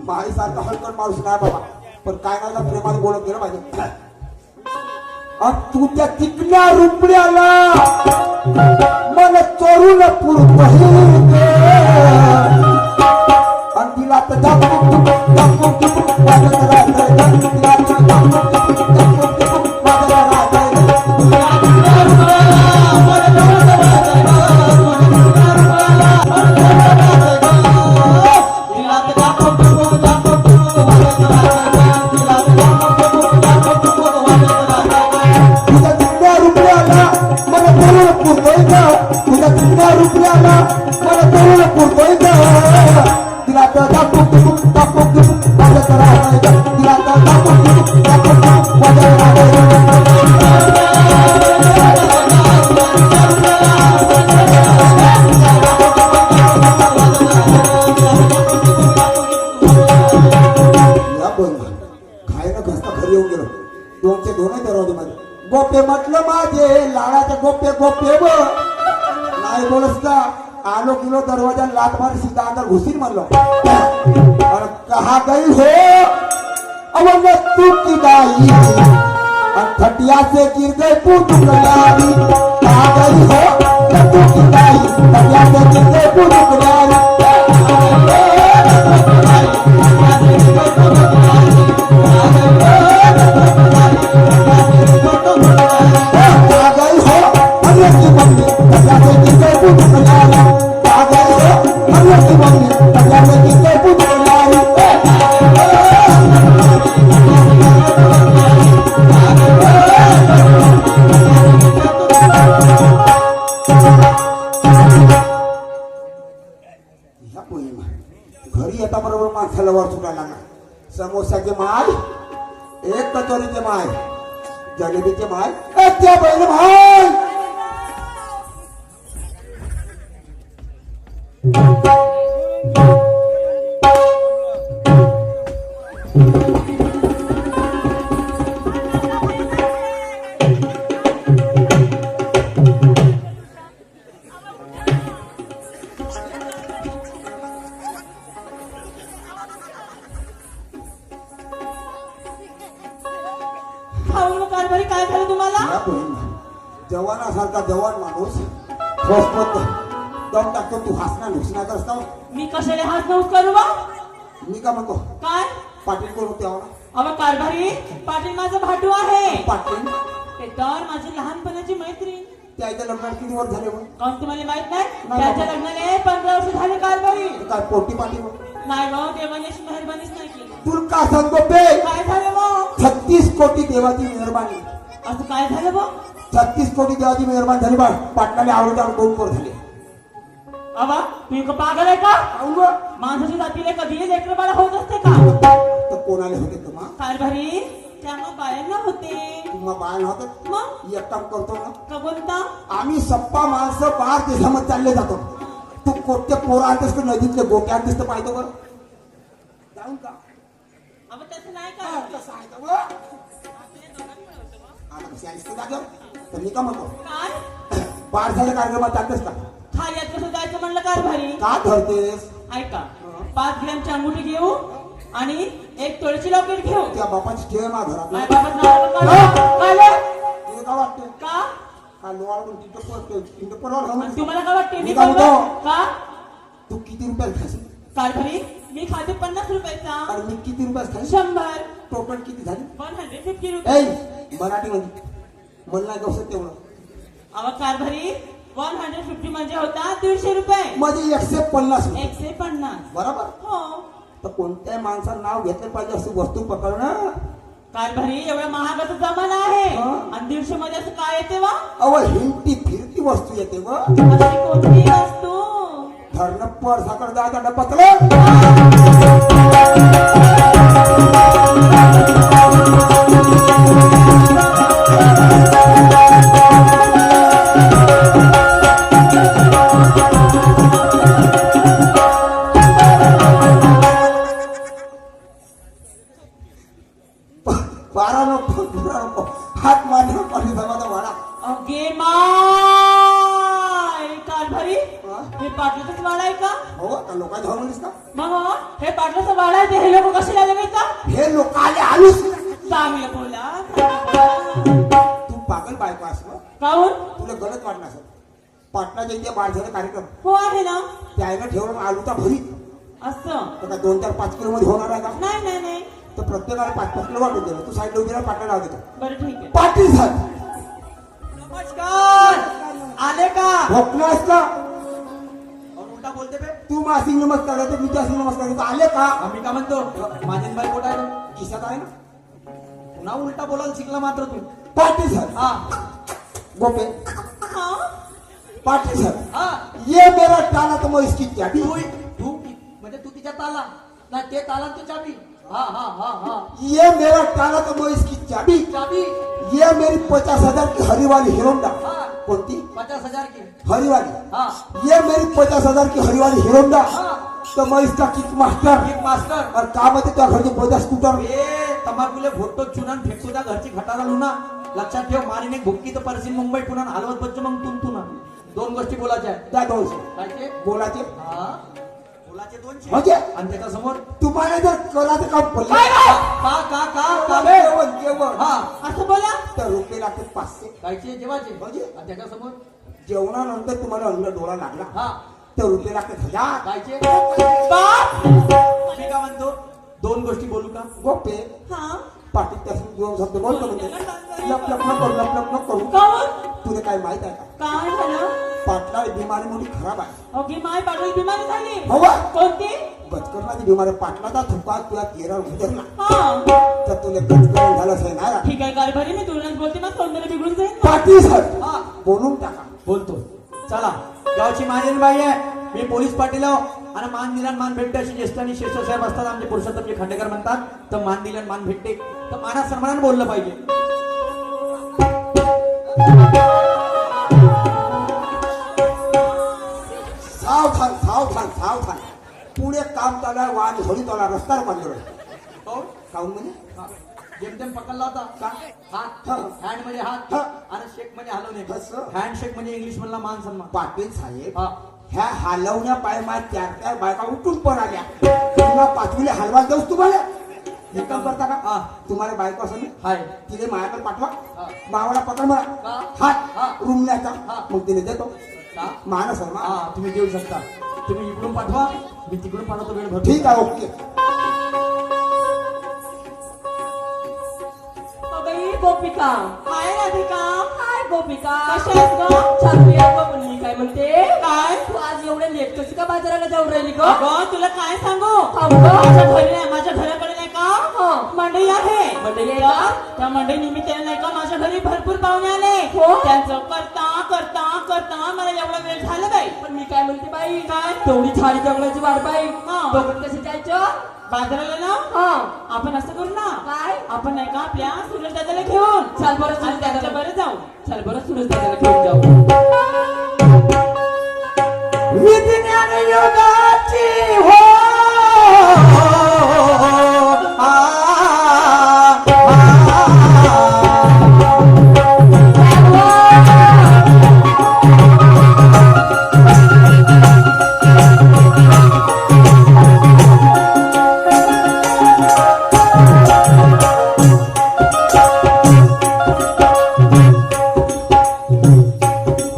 माईसारखा हलकट माणूस नाही बाबा, पण काय नाही प्रेमाने बोलत गेलं पाहिजे. तू त्या तिकण्या रुपड्याला मला चोरून पुरतही आणि तिला तर गोपे म्हटलं माझे लाडाचे गोपे गोपे व नाही बोलस का आलो किलो दरवाजा लात मार सीधा अंदर घुसीन म्हणलो. कहा गई हो अवल तू की गाई खटिया से गिर गई पुटुकलारी. कहा गई हो तू की गाई खटिया से गिर गई पुटुकलारी. घरी येता बरोबर माणसाला वर सुटायला लागला. समोसाचे माय, एक कचोरीचे माय, जलेबीचे माय, त्या बैल माय. काय झालं तुम्हाला? जवानासारखा जवान माणूस स्वस्पत दम टाकतो. तू हसना नुसना करता. मी कशाला हसणं करू बा? मी का म्हणतो काय पाटील कोण होते? अहो कारभारी पाटील माझा भाटू आहे. पाटील ते तर माझी लहानपणाची मैत्रीण. त्याच्या लग्नात किती वर्ष झाले? कोण तुम्हाला माहित नाही? त्याच्या लग्नाला 15 वर्ष झाले कारभारी. काय पोटी पाटील नाही भाऊ, देवाने मेहरबानीच नाही केली. तुला का सांगतो बे? काय झालं भाऊ? 36 कोटी देवाची मेहरबानी. असं काय झालं भाऊ? 36 कोटी देवाची मेहरबानी झाली बा. पाटलाने आवडीवर 2 पोर झाले. अबा तुम्ही का पागल आहे का? माणसाच्या जातीला कधी लेकर बाळा होत असते का? तर कोणाला होते तुम्हा? कारभारी त्यामुळे बायांना होते. तुम्हा बाया होत? मग एक काम करतो ना. का बोलता? आम्ही सप्पा माणसं बाहेर देशामध्ये चालले जातो. तू कोणत्या पोरा आणतेस का नदीतले गोट्या आणतेस तर पाहिजे बरं जाऊन का? अबा तसं नाही का? तसं आहे का बरं? तर मी का म्हणतो काय पारसाच्या कार्यक्रमात जातेस का? खाल्यात कसं जायचं म्हणलं कारभारी? का धरतेस? ऐका 5 ग्रॅमची अंगुठी घेऊ आणि 1 तोळ्याची लॉकेट घेऊ. त्या बापाची ठेव मा घरात माझ्या बाबाचं नाव काय तुला का वाटते? का हा लोहार टिंट तुम्हाला काय वाटते? मी का म्हणतो का तू किती रुपयात खाशील? कारभारी मी खाते 50 रुपयाचा. आणि मी किती रुपयात खाशील? 100. टोटल किती झाली? 150 रुपये. मराठी मध्ये मला नाही गवसत तेवढं. अहो कारभारी 150 म्हणजे होता 150 रुपये. म्हणजे 150. 150 बरोबर. हो. तर कोणत्याही माणसाचं नाव घेतलं पाहिजे अशी वस्तू पकडणं. कारभारी एवढा महागाचा जमाना आहे आणि 150 मध्ये असं काय येते वा? अव हिंडती फिरती वस्तू येते व. अशी कोणती वस्तू? धरणं परसाकडे जायचा पत्र. बारा नको तेरा नको हात मारणार पाणी समाजा वाडा अगे माय कारभारी हा? हे पाटलाचाच वाडा आहे का हो का लोकांच्या धाव म्हणलीस का मग हो, हे पाटलाचा वाडा आहे ते हे लोक कसे आले माहित का हे लोक आले आलूच चांगलं बोला तू पागल बायको असं काहून तुला गलत वाटलं असं पाटणाच्या इथे बाळझाडा कार्यक्रम हो आहे ना त्यानं ठेवलं आलूचा भरी असं तर का 2-4-5 किलो मध्ये होणार आहे का नाही नाही नाही तर प्रत्येकाला 5-5 किलो वाटून दिलं तू साईडला उभी राहा पाटणा लाव देतो बरं ठीक आहे पाटील साहेब नमस्कार आले का भोकला असला उलटा बोलते बे तू मासिक नमस्कार करतो मी त्यासिंग नमस्कार करतो आले का आम्ही का म्हणतो माझे बाई कुठं आहे खिशात आहे ना पुन्हा उलटा बोलायला शिकला मात्र तू पाटील साहेब हा गोपे हा पाटील साहेब हा ये मेरा टाला तो मैं इसकी चाबी तू म्हणजे तू तिच्या ताला नाही ते ताला तू चाबी हा हा हा हा ये मेरा टाला तो मैं इसकी चाबी चाबी ये मेरी 50,000 की हरी वाली हिरोंडा हा कोणती 50,000 की हरी वाली हा ये मेरी 50,000 की हरी वाली हिरोंडा हा तो मैं इसका किक मास्टर एक मास्टर और काम होते त्या घरचे 50 स्कूटर ए तंबाखूले फोटो चुनान फेकतो त्या घरची खटारा लुना लक्षात ठेव मारीने भुक्की तर परसीन मुंबई पुन्हा हलवत बच्च मग तुन दोन गोष्टी बोलायच्या आहेत त्या 200 काय ते बोलाचे हा बोलाचे 200 म्हणजे आणि त्याच्या समोर तुम्हाला जर करायचं काम पडलं का का जेवण जेवण हा असं बोला तर रुपये लागतात 500 कायचे जेवाचे म्हणजे? आणि त्याच्या समोर जेवणानंतर तुम्हाला अंड डोळा लागला हा तर रुपये लागतात 1000 कायचे बाप मी का म्हणतो दोन गोष्टी बोलू का गोपे हा पाटील त्यासून दोन शब्द बोलतो म्हणजे लप लप न करू लप लप न करू काहून तुला काय माहित आहे का काय झालं पाटला बिमारी मोठी खराब आहे ओके माय पाटल बिमारी झाली हवा कोणती गचकरणाची बिमारी पाटलाचा थुका तुला तेरा उतरला हा तर तुला गचकरण झालं असं नाही ना. ठीक आहे कारभारी मी तुला बोलते मग तोंडाला बिघडून जाईल ना. पाटील साहेब हा बोलून टाका बोलतो चला गावची मानेन बाई आहे मी पोलीस पाटील आहो आणि मान दिला मान भेटते अशी ज्येष्ठ आणि श्रेष्ठ साहेब असतात आमचे पुरुषोत्तमजी खांडेकर म्हणतात तर मान दिला मान भेटते तर माना सन्मानाने बोललं पाहिजे सावधान सावधान सावधान पुढे काम चालू आहे वाहन होळी चालू आहे रस्त्यावर बांधलो काऊन म्हणजे जेमतेम पकडला होता का हात हँड म्हणजे हात हा. आणि शेक म्हणजे हलवणे असं. हँड शेक म्हणजे इंग्लिश मधला मान सन्मान पाटील साहेब हा ह्या हलवण्या पाय माय 4 बायका उठून पण आल्या तुला पाचवीला हलवा देऊस तुम्हाला हे काम करता हा. का तुम्हाला बायको असं ना हाय तिने माझ्याकडे पाठवा हा. मावाला पकड मला का? हात हा. रुमण्याचा हा. मग तिने देतो का मानस आहे मा. हा तुम्ही देऊ शकता तुम्ही इकडून पाठवा मी तिकडून पाठवतो वेळ भरतो ठीक आहे ओके गोपिका हाय राधिका काय गोपिका कशा आहेस ग? छान पण मी काय म्हणते काय तू आज एवढे लेट कशी का बाजाराला जाऊन राहिली ग अगं तुला काय सांगू थांब ग. माझ्या घरी नाही माझ्या घराकडे नाही का हा. मंडई आहे मंडई आहे तर का? त्या मंडई निमित्ताने नाही का माझ्या घरी भरपूर पाहुणे आले हो. त्यांचं करता करता करता मला एवढा वेळ झाला बाई पण मी काय म्हणते बाई काय? तेवढी थाळी जगण्याची वाट बाई हा. बघून कशी जायचं बाजाराला ना हा आपण असं करू ना काय आपण नाही का आपल्या सुरेश दादाला घेऊन चल बरं आणि सुरेश त्यांच्या दादाला बरं जाऊ चल बरं सुरेश दादाला घेऊन जाऊ विज्ञान योगाची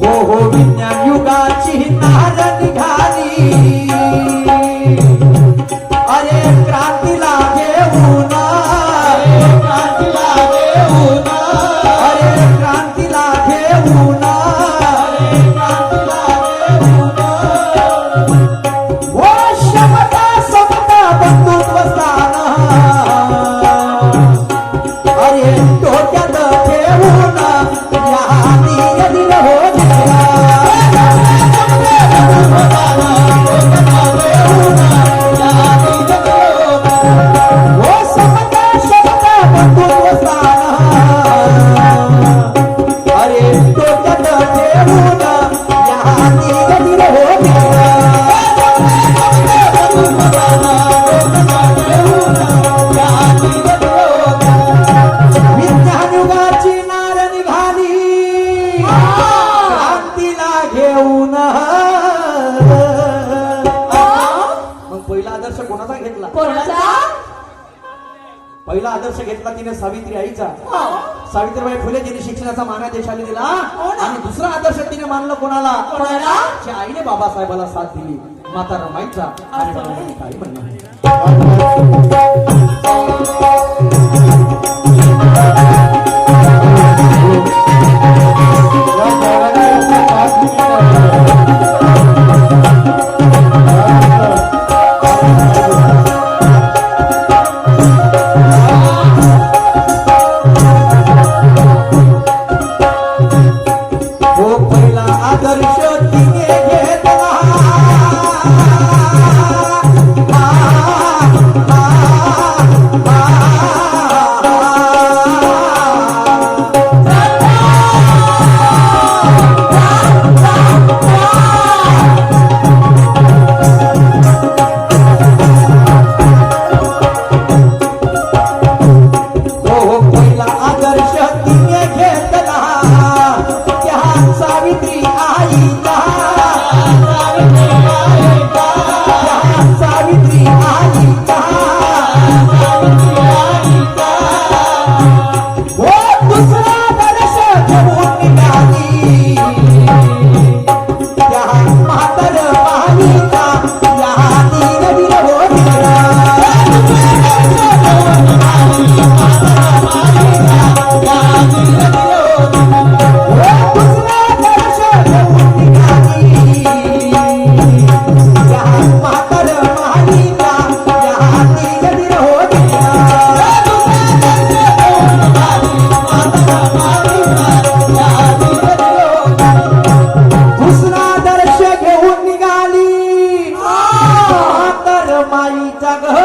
हो हो विज्ञान युगाची नार निघाली अरे क्रांतीला घेऊन अरे क्रांतीला घेऊन अरे क्रांती पहिला आदर्श घेतला तिने सावित्री आईचा. हो. सावित्रीबाई फुले जिने शिक्षणाचा माना देशाला दिला. हो ना. आणि दुसरा आदर्श तिने मानलं कोणाला? कोणाला? तिच्या आईने बाबासाहेबाला साथ दिली, माता रमाईचा. आणि असं म्हणून आहे. काही म्हणणं नाही. हो पहिला आदर्श तिने घेतला. हो पहिला आदर्श तिने घेतला त्या सावित्री आईचा. त्या सावित्री आईचा. हो दुसरा आदर्श घेऊन निघाली त्या म्हातार माईचा. या दीनवीर होतीला. दुसरा दर्श घेऊन निघाली म्हातार माईचा घर.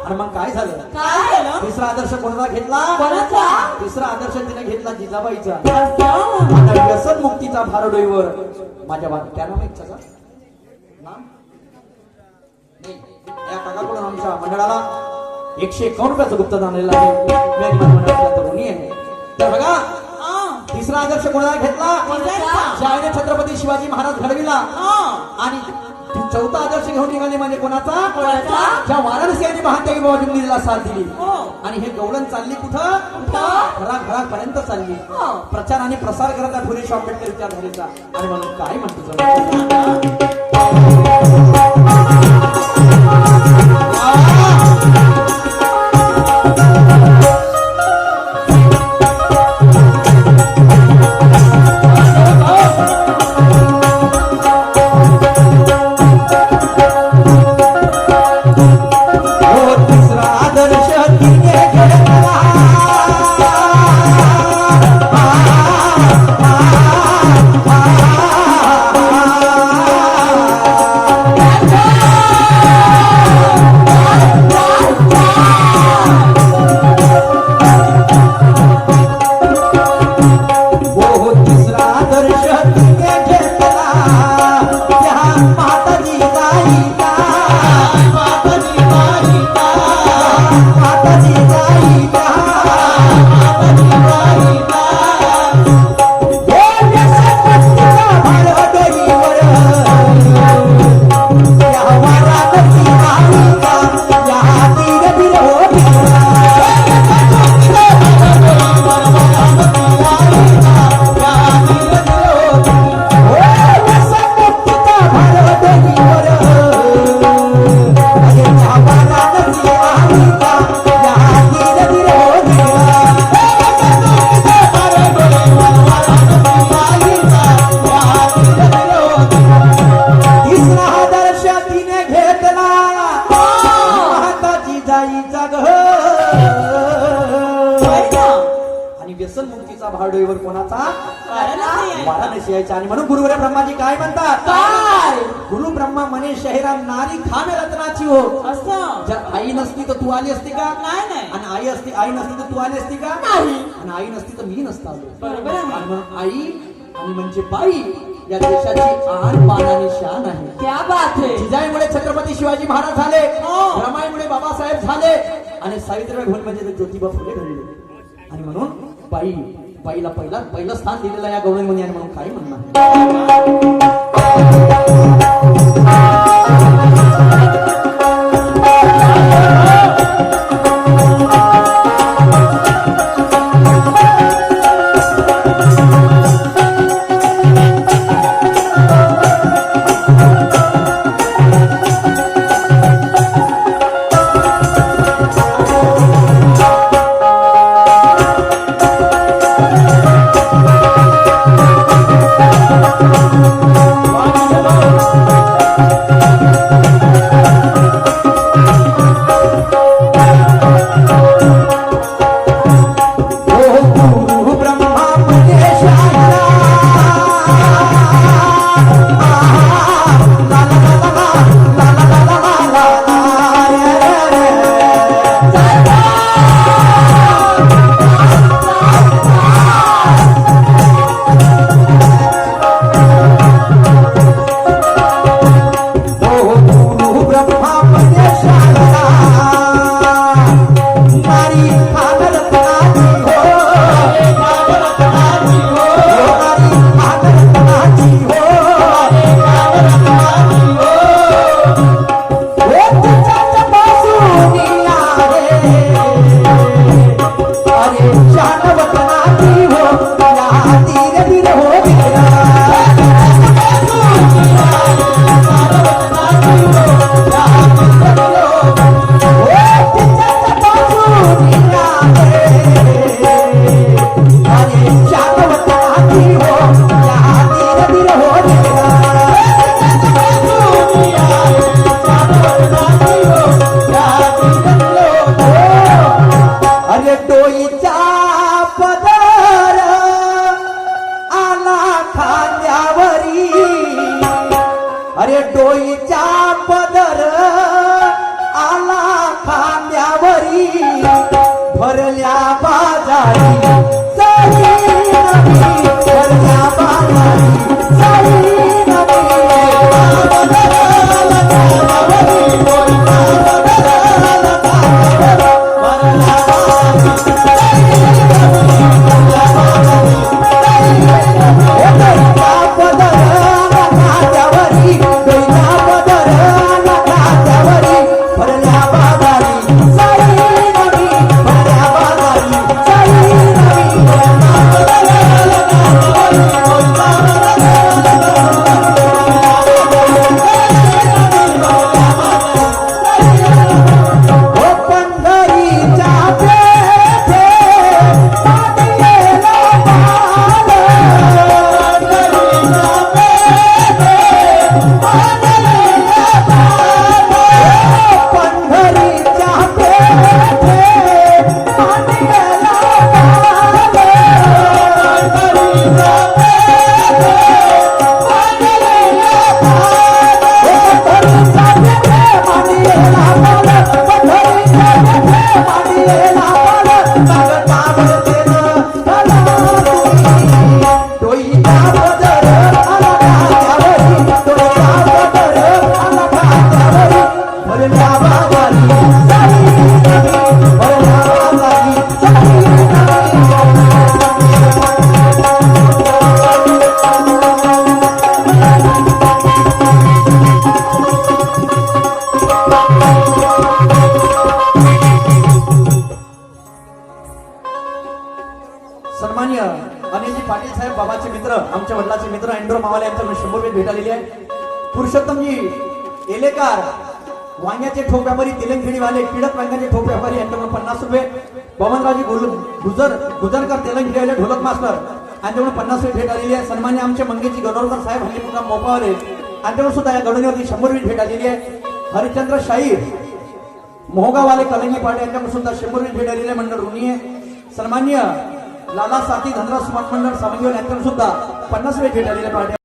आणि मग काय झालं? काय झालं? तिसरा आदर्श कोणाचा घेतला? कोणाचा? तिसरा आदर्श तिने घेतला जिजाबाईचा. असं. आता व्यसन मुक्तीचा भारडोईवर माझ्या त्या नाव आहे त्याचा नाम नाही. या काकाकडून आमच्या मंडळाला 151 रुपयाचं गुप्तदान आलेलं आहे. मी आणि माझ्या मंडळाच्या तरुणी आहे. तर बघा तिसरा आदर्श कोणाला घेतला? कोणाचा? ज्याने छत्रपती शिवाजी महाराज घडविला. आणि चौथा आदर्श घेऊन निघाले म्हणजे कोणाचा? कोणाचा? ज्या वाराणसी आणि महादेवी बाबा जुमनीला साथ दिली. हो. आणि हे गवळण चालली कुठं? घराघरापर्यंत चालली. हो. प्रचार आणि प्रसार करत आहे फुले आंबेडकर विचारधारेचा. आणि म्हणून काय म्हणतो तिसरा आदर्श तिने घेतला. हो तिसरा आदर्श तिने घेतला त्या माताजी बाईचा. माताजी बाईचा. माताजी बाईचा. माताजी बाईचा. हो व्यसनमुक्तीचा भारडोईवर त्या वाराणसी आईचा. या दीनवीर होतीला. तिसरा आदर्श तिने घेतला माताजी जाईचा घर. आणि व्यसन मुक्तीचा भारडोईवर कोणाचा? वाराणसी यायचा. आणि म्हणून गुरुवरे ब्रह्माजी काय म्हणतात? काय? गुरु ब्रह्मा म्हणे शहरा नारी खामे रत्नाची हो. असं. जर आई नसती तर तू आली असती का? नाही. आणि आई नसती तर तू आली असती का? नाही. आणि आई नसती तर मी नसता आलो. बरोबर आहे. आणि मग आई आणि म्हणजे बाई या देशाची आन बाण आणि शान आहे. क्या बात है. जिजाईमुळे छत्रपती शिवाजी महाराज झाले. हो. रमाईमुळे बाबासाहेब झाले. आणि सावित्रीबाई फुले म्हणजे ज्योतिबा फुले घडले. आणि म्हणून बाईला पहिलं स्थान दिलेलं या गवळणीमध्ये. आणि म्हणून काय म्हणणार अरे डोईचा पदर आला खांद्यावरी, अरे डोईचा पदर आला खांद्यावरी, भरल्या बाजारी साई नवी, भरल्या बाजारी साई नवी, पदर आला खांद्यावरी, डोईचा पदर आला खांद्यावरी, भरल्या सन्मान्य अनिलजी पाटील साहेब बाबाचे मित्र, आमच्या वडिलाचे मित्र अँड्रो मावाले यांच्याकडून 100 रुपये भेट आलेली आहे. पुरुषोत्तमजी एलेकार वांग्याचे ठोक व्यापारी, तेलंगखेडीवाले टिळक वांग्याचे ठोक व्यापारी यांच्याकडून 50 रुपये. बबनरावजी गुजरकर तेलंगखेडीवाले ढोलक मास्टर यांच्याकडून 50 रुपये भेट आलेली आहे. सन्मान्य आमचे मंगेजी गणोरकर साहेब हल्ली मुकाम मोपावले यांच्याकडून सुद्धा या गडवणीवरती 100 रुपये भेट आलेली आहे. हरिश्चंद्र शाहीर मोहगावाले कलंगी पाटे यांच्याकडून सुद्धा 100 रुपये भेट आलेली आहे. मंडळ ऋणी आहे. सन्मान्य लाला साथी धनराज स्मार्ट मंडळ सामंगीवाले यांच्याकडून सुद्धा 50 रुपये भेट आलेले पाटे.